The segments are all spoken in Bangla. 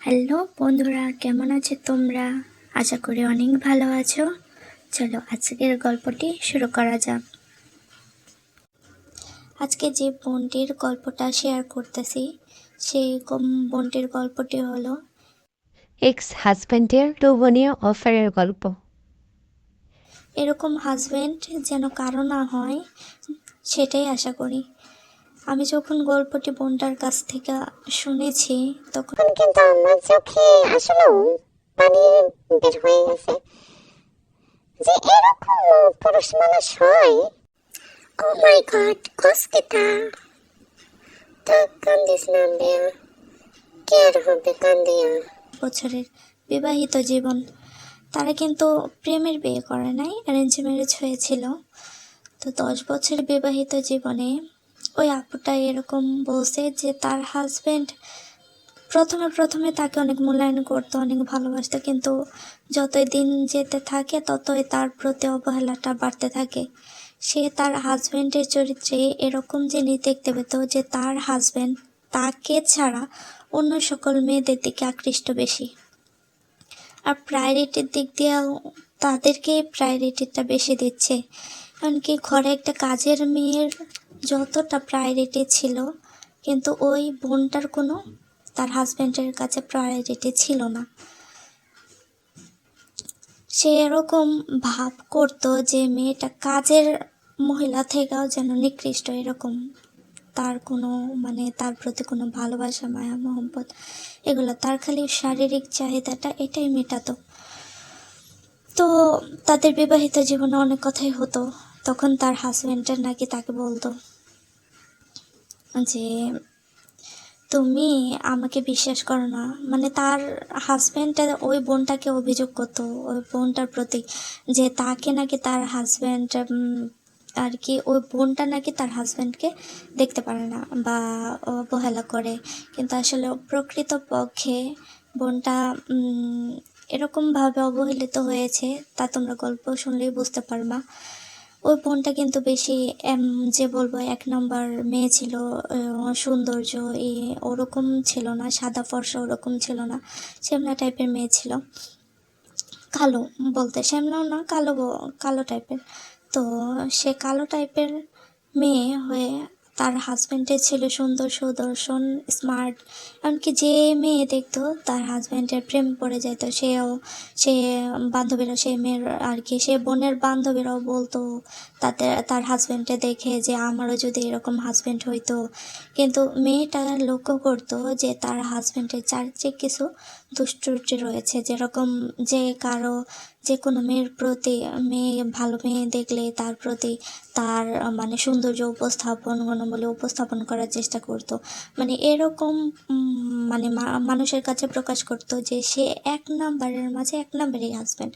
হ্যালো বন্ধুরা, কেমন আছো তোমরা? আশা করি অনেক ভালো আছো। চলো আজকের গল্পটি শুরু করা যাক। আজকে যে বোনটির গল্পটা শেয়ার করতেছি সেই বোনটির গল্পটি হলো এক্স হাজব্যান্ডের লোভনীয় অফারের গল্প। এরকম হাজবেন্ড যেন কারো না হয়, সেটাই আশা করি। আমি যখন গল্পটি বোনটার কাছ থেকে শুনেছি তখন কিন্তু আমার চোখে আসলেও পানি বের হয়ে গেছে যে এরকম পুরুষ মানুষ হয়। ও মাই গড, কস্তিতা তো কান্দিস না বেয়া, কে আর হবে কান্দিয়া। বছরের বিবাহিত জীবন, তারা কিন্তু প্রেমের বিয়ে করে নাই, অ্যারেঞ্জ ম্যারেজ হয়েছিল। তো 10 বছর বিবাহিত জীবনে ওই আপুটা এরকম বলছে যে তার হাজব্যান্ড প্রথমে প্রথমে তাকে অনেক মূল্যায়ন করতো, অনেক ভালোবাসতো, কিন্তু যতই দিন যেতে থাকে ততই তার প্রতি অবহেলাটা বাড়তে থাকে। সে তার হাজব্যান্ডের চরিত্রে এরকম জিনিস দেখতে পেত যে তার হাজব্যান্ড তাকে ছাড়া অন্য সকল মেয়েদের দিকে আকৃষ্ট বেশি, আর প্রায়োরিটির দিক দিয়েও তাদেরকে প্রায়োরিটিটা বেশি দিচ্ছে। এমনকি ঘরে একটা কাজের মেয়ের যতটা প্রায়োরিটি ছিল, কিন্তু ওই বোনটার কোনো তার হাজব্যান্ডের কাছে প্রায়োরিটি ছিল না। সে এরকম ভাব করতো যে মেয়েটা কাজের মহিলা থেকেও যেন নিকৃষ্ট, এরকম তার কোনো তার প্রতি কোনো ভালোবাসা, মায়া, মহব্বত এগুলো, তার খালি শারীরিক চাহিদাটা এটাই মেটাতো। তো তাদের বিবাহিত জীবনে অনেক কথাই হতো। তখন তার হাজব্যান্ডের নাকি তাকে বলতো যে তুমি আমাকে বিশ্বাস করো না, তার হাজব্যান্ড ওই বোনটাকে অভিযোগ করতো ওই বোনটার প্রতি যে তাকে নাকি তার হাজব্যান্ড আর কি, ওই বোনটা নাকি তার হাজব্যান্ডকে দেখতে পারে না বা অবহেলা করে। কিন্তু আসলে প্রকৃতপক্ষে বোনটা এরকমভাবে অবহেলিত হয়েছে, তা তোমরা গল্প শুনলেই বুঝতে পারবা। ওই বোনটা কিন্তু বেশি যে বলবো 1 নম্বর মেয়ে ছিল, সৌন্দর্য ওরকম ছিল না, সাদা ফর্সা ওরকম ছিল না, শ্যামলা টাইপের মেয়ে ছিল। কালো বলতে শ্যামলাও না, কালো কালো টাইপের। তো সে কালো টাইপের মেয়ে হয়ে তার হাজব্যান্ডের ছিল সুন্দর, সুদর্শন, স্মার্ট। এমনকি যে মেয়ে দেখতো তার হাজব্যান্ডের প্রেম পড়ে যেত, সে বান্ধবীরা, সে মেয়ের আর কি, সে বোনের বান্ধবীরাও বলতো তার হাজব্যান্ডে দেখে যে আমারও যদি এরকম হাজব্যান্ড হইতো। কিন্তু মেয়েটা লক্ষ্য করতো যে তার হাজব্যান্ডের চারিত্রিক কিছু দুষ্ত্রুটি রয়েছে, যেরকম যে কোনো মেয়ের প্রতি, ভালো মেয়ে দেখলে তার প্রতি তার সৌন্দর্য উপস্থাপন, গুণবলী উপস্থাপন করার চেষ্টা করতো। এরকম মানুষের কাছে প্রকাশ করতো যে সে 1 নম্বরের মাঝে 1 নম্বরই হাজব্যান্ড,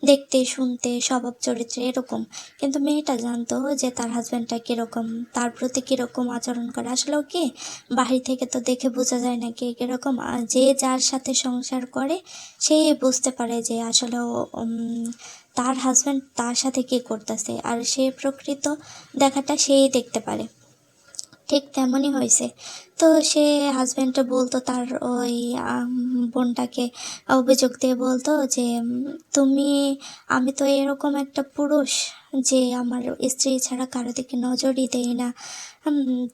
দেখতে শুনতে স্বভাব চরিত্রে এরকম। কিন্তু মেয়েটা জানতো যে তার হাজব্যান্ডটা কীরকম, তার প্রতি কীরকম আচরণ করে। আসলেও কি, বাহির থেকে তো দেখে বোঝা যায় না কে কীরকম, আর যে যার সাথে সংসার করে সেই বুঝতে পারে যে আসলেও তার হাজব্যান্ড তার সাথে কী করতেছে, আর সে প্রকৃত দেখাটা সেই দেখতে পারে। ঠিক তেমনই হয়েছে। তো সে হাজব্যান্ডটা বলতো তার ওই বোনটাকে অভিযোগ দিয়ে বলতো যে আমি তো এরকম একটা পুরুষ যে আমার স্ত্রী ছাড়া কারো দিকে নজরই দেই না।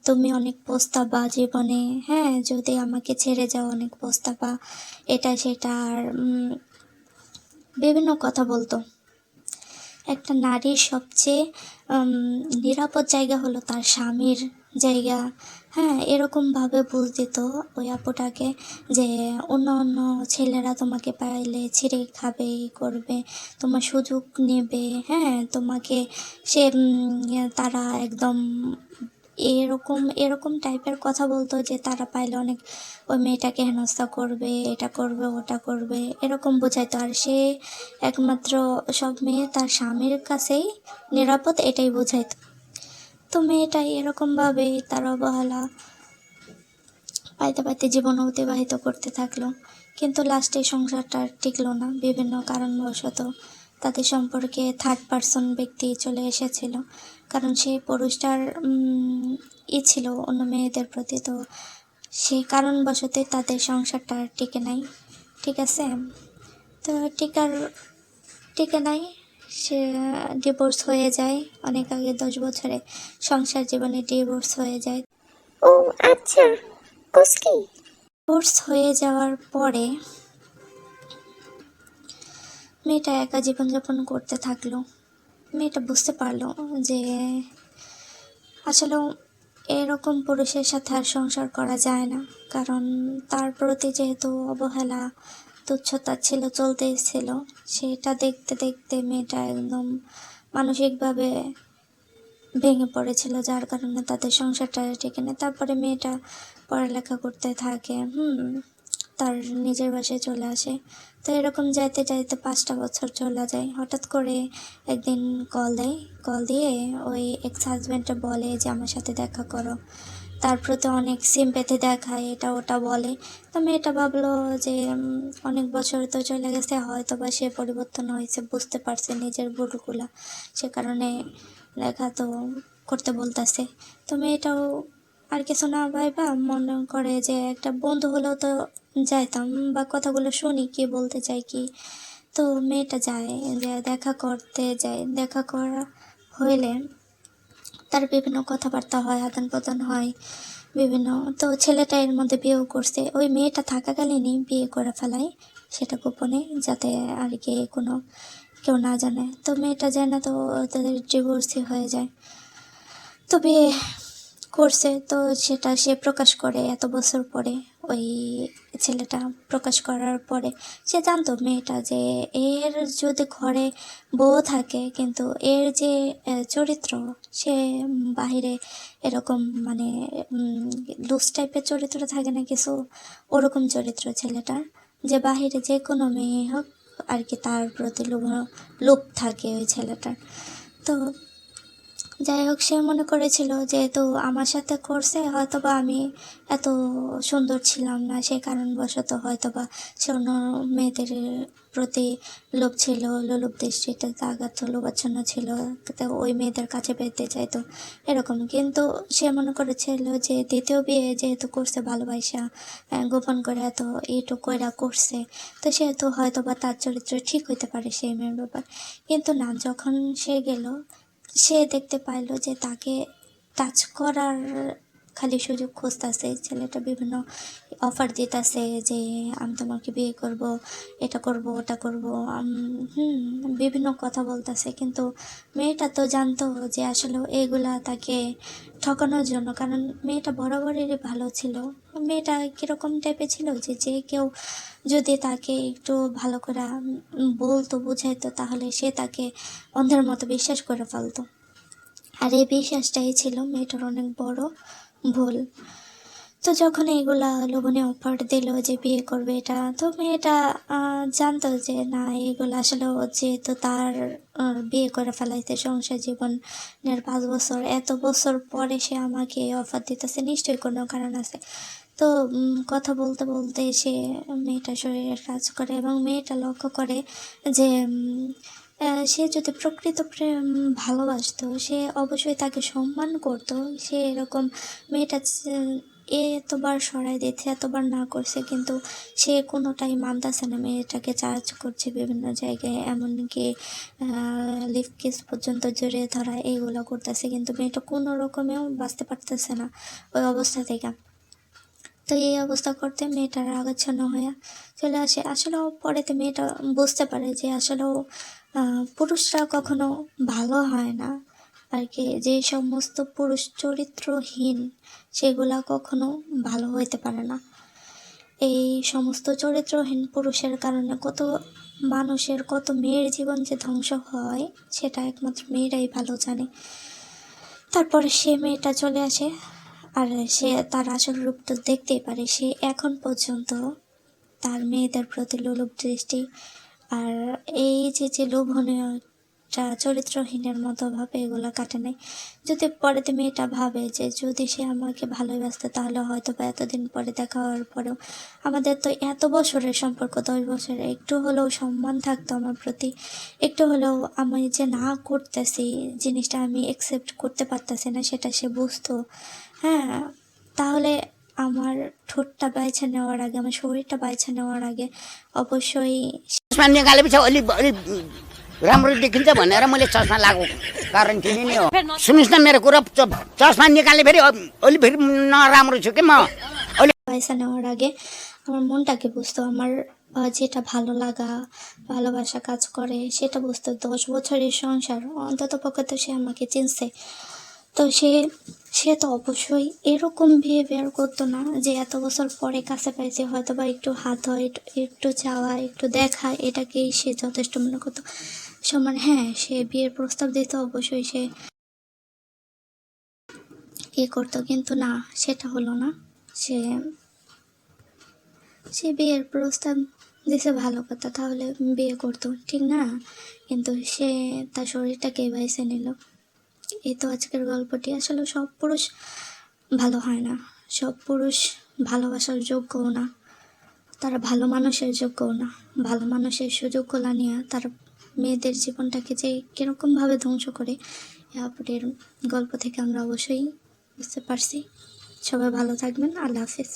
তুমি অনেক পস্তাবা জীবনে, হ্যাঁ, যদি আমাকে ছেড়ে যাও অনেক পস্তাবা, এটা সেটা, আর বিভিন্ন কথা বলতো। একটা নারীর সবচেয়ে নিরাপদ জায়গা হলো তার স্বামীর জায়গা, হ্যাঁ, এরকমভাবে বুঝ দিত ওই আপুটাকে যে অন্য অন্য ছেলেরা তোমাকে পাইলে ছিঁড়ে খাবে, করবে, তোমার সুযোগ নেবে, হ্যাঁ, তোমাকে সে তারা একদম এরকম এরকম টাইপের কথা বলতো যে তারা পাইলে অনেক ওই মেয়েটাকে হেনস্থা করবে, এটা করবে, ওটা করবে, এরকম বোঝাইতো। আর সে একমাত্র সব মেয়ে তার স্বামীর কাছেই নিরাপদ, এটাই বোঝাইতো। তো মেয়েটাই এরকমভাবে তার অবহেলা পাইতে পাইতে জীবন অতিবাহিত করতে থাকলো। কিন্তু লাস্টে সংসারটা আর টিকলো না, বিভিন্ন কারণবশত তাদের সম্পর্কে থার্ড পার্সন ব্যক্তি চলে এসেছিল। কারণ সেই পুরুষটার ছিল অন্য মেয়েদের প্রতি। তো সে কারণবশতই তাদের সংসারটা টিকে নাই, ঠিক আছে? তো টিকে নাই, সে ডিভোর্স হয়ে যায় অনেক আগে, 10 বছরে সংসার জীবনে ডিভোর্স হয়ে যায়। ও আচ্ছা, কুস্কি। ডিভোর্স হয়ে যাওয়ার পরে মেয়েটা একা জীবনযাপন করতে থাকলো। মেয়েটা বুঝতে পারলো যে আসলে এরকম পুরুষের সাথে আর সংসার করা যায় না, কারণ তার প্রতি যেহেতু অবহেলা তুচ্ছতাচ্ছিল্য চলতেই ছিল, সেটা দেখতে দেখতে মেয়েটা একদম মানসিকভাবে ভেঙে পড়েছিল, যার কারণে তাদের সংসারটা টিকে নেয়। তারপরে মেয়েটা পড়ালেখা করতে থাকে, তার নিজের বাসায় চলে আসে। তো এরকম যাইতে যাইতে 5টা বছর চলে যায়। হঠাৎ করে একদিন কল দিয়ে ওই এক্স হাজব্যান্ডটা বলে যে আমার সাথে দেখা করো, তার প্রতি অনেক সিম্প্যাথি দেখায়, এটা ওটা বলে। তো মেয়েটা ভাবলো যে অনেক বছর তো চলে গেছে, হয়তো বা সে পরিবর্তন হয়েছে, বুঝতে পারছে নিজের ভুলগুলা, সে কারণে দেখা তো করতে বলতেছে। তো মেয়েটাও আর কিছু না ভাইবা মনে করে যে একটা বন্ধু হলেও তো যাইতাম, বা কথাগুলো শুনি কি বলতে চাই কি। তো মেয়েটা যায়, যে দেখা করতে যায়। দেখা করা হইলে তার বিভিন্ন কথাবার্তা হয়, আদান প্রদান হয় বিভিন্ন। তো ছেলেটা এর মধ্যে বিয়েও করছে, ওই মেয়েটা থাকাকালীনই বিয়ে করে ফেলায়, সেটা গোপনে, যাতে আর কি কোনো কেউ না জানে। তো মেয়েটা জানে না, তো তাদের ডিভোর্সই হয়ে যায়। তো বিয়ে করছে, তো সেটা সে প্রকাশ করে এত বছর পরে। ওই ছেলেটা প্রকাশ করার পরে সে জানতো মেয়েটা যে এর যদি ঘরে বউ থাকে, কিন্তু এর যে চরিত্র, সে বাহিরে এরকম মানে লুজ টাইপের চরিত্র থাকে না কিছু, ওরকম চরিত্র ছেলেটার, যে বাহিরে যে কোনো মেয়ে হোক আর কি তার প্রতি লোভ থাকে ওই ছেলেটার। তো যাই হোক, সে মনে করেছিল যেহেতু আমার সাথে করছে, হয়তোবা আমি এত সুন্দর ছিলাম না, সেই কারণবশত হয়তোবা সে অন্য মেয়েদের প্রতি লোভ ছিল, লোলুপ দৃষ্টিতে তাকাত, লোভাচ্ছন্ন ছিল, তো ওই মেয়েদের কাছে পেতে চাইতো এরকম। কিন্তু সে মনে করেছিল যে দ্বিতীয় বিয়ে যেহেতু করছে ভালোবাসা, গোপন করে এত এইটু কইরা করছে, তো সেহেতু হয়তোবা তার চরিত্র ঠিক হইতে পারে সেই মেয়ের ব্যাপার। কিন্তু না, যখন সে গেল, সে দেখতে পাইলো যে তাকে টাচ করার খালি সুযোগ খুঁজতেছে ছেলেটা, বিভিন্ন অফার দিতেছে যে আমি তোমাকে বিয়ে করব, এটা করব, ওটা করব, বিভিন্ন কথা বলতেছে। কিন্তু মেয়েটা তো জানতো যে আসলে এগুলা তাকে ঠকানোর জন্য, কারণ মেয়েটা বরাবরই ভালো ছিল। মেয়েটা কীরকম টাইপের ছিল যে যে কেউ যদি তাকে একটু ভালো করে বলতো, বুঝাইতো, তাহলে সে তাকে অন্ধের মতো বিশ্বাস করে ফেলতো। আর এই বিশ্বাসটাই ছিল মেয়েটার অনেক বড় ভুল। তো যখন এগুলা লোভনীয় অফার দিল যে বিয়ে করবে এটা, তো মেয়েটা জানতো যে না, এগুলো আসলে যেহেতু তার বিয়ে করে ফেলাইতে সংসার জীবনের 5 বছর, এত বছর পরে সে আমাকে অফার দিতেছে, নিশ্চয়ই কোনো কারণ আছে। তো কথা বলতে বলতে সে মেয়েটা শরীরের কাজ করে, এবং মেয়েটা লক্ষ্য করে যে সে যদি প্রকৃত প্রেম ভালোবাসতো, সে অবশ্যই তাকে সম্মান করতো। সে এরকম মেয়েটা এতবার সরাই দিচ্ছে, এতবার না করছে, কিন্তু সে কোনোটাই মানতেছে না, মেয়েটাকে চার্জ করছে বিভিন্ন জায়গায়, এমনকি লিপ কিস পর্যন্ত জড়িয়ে ধরা এইগুলো করতেছে, কিন্তু মেয়েটা কোনো রকমেও বাঁচতে পারতেছে না ওই অবস্থা থেকে। তো এই অবস্থা করতে মেয়েটার আগাচ্ছন্ন হয়ে চলে আসে। আসলেও পরেতে মেয়েটা বুঝতে পারে যে আসলেও পুরুষরা কখনো ভালো হয় না আর কি, যে সমস্ত পুরুষ চরিত্রহীন সেগুলা কখনো ভালো হইতে পারে না। এই সমস্ত চরিত্রহীন পুরুষের কারণে কত মানুষের, কত মেয়ের জীবন যে ধ্বংস হয়, সেটা একমাত্র মেয়েরাই ভালো জানে। তারপরে সে মেয়েটা চলে আসে, আর সে তার আসল রূপ তো দেখতেই পারে। সে এখন পর্যন্ত তার মেয়েদের প্রতি লোলুপ দৃষ্টি, আর এই যে লোভনীয়টা চরিত্রহীনের মতো ভাবে এগুলো কাটে নাই। যদি পরেতে মেয়েটা ভাবে যে যদি সে আমাকে ভালোবাসতো, তাহলে হয়তো বা এতদিন পরে দেখা হওয়ার পরেও আমাদের তো এত বছরের সম্পর্ক, 10 বছরের, একটু হলেও সম্মান থাকতো আমার প্রতি, একটু হলেও আমি যে না করতেছি জিনিসটা আমি অ্যাকসেপ্ট করতে পারতেছি না, সেটা সে বুঝতো। হ্যাঁ, তাহলে আমার ঠোঁটটা বাইছে নেওয়ার আগে, আমার শরীরটা বাইছে नेवार आगे अवश्य चस्मा निकालेपछि अलि अलि राम्रो देखिन्छ भनेर मैले चस्मा लगाएको कारण तिमी नै हो। सुन्नुहोस् न मेरो कुरा, चस्मा निकाले फेरि अलि फेरि नराम्रो छु कि म अलि পয়সা নেওয়ার আগে আমার মনটাকে বুঝতো, আমার যেটা ভালো লাগা ভালোবাসা কাজ করে সেটা বুঝতো। 10 বছরের সংসার, অন্তত পক্ষে তো সে আমাকে চিনছে। তো সে তো অবশ্যই এরকম বিহেভিয়ার করতো না যে এত বছর পরে কাছে পাইছে হয়তো বা একটু হাত হয়, একটু চাওয়া, একটু দেখা, এটাকেই সে যথেষ্ট মনে করতো। সমান হ্যাঁ, সে বিয়ের প্রস্তাব দিত, অবশ্যই সে করতো, কিন্তু না, সেটা হলো না। সে বিয়ের প্রস্তাব দিছে ভালো কথা, তাহলে বিয়ে করতো, ঠিক না? কিন্তু সে তার শরীরটাকে বাইছে নিল। এই তো আজকের গল্পটি। আসলে সব পুরুষ ভালো হয় না, সব পুরুষ ভালোবাসার যোগ্যও না, তারা ভালো মানুষের যোগ্যও না। ভালো মানুষের সুযোগগুলো নিয়ে তারা মেয়েদের জীবনটাকে যে কীরকমভাবে ধ্বংস করে, এই আপুটির গল্প থেকে আমরা অবশ্যই বুঝতে পারছি। সবাই ভালো থাকবেন। আল্লাহ হাফিজ।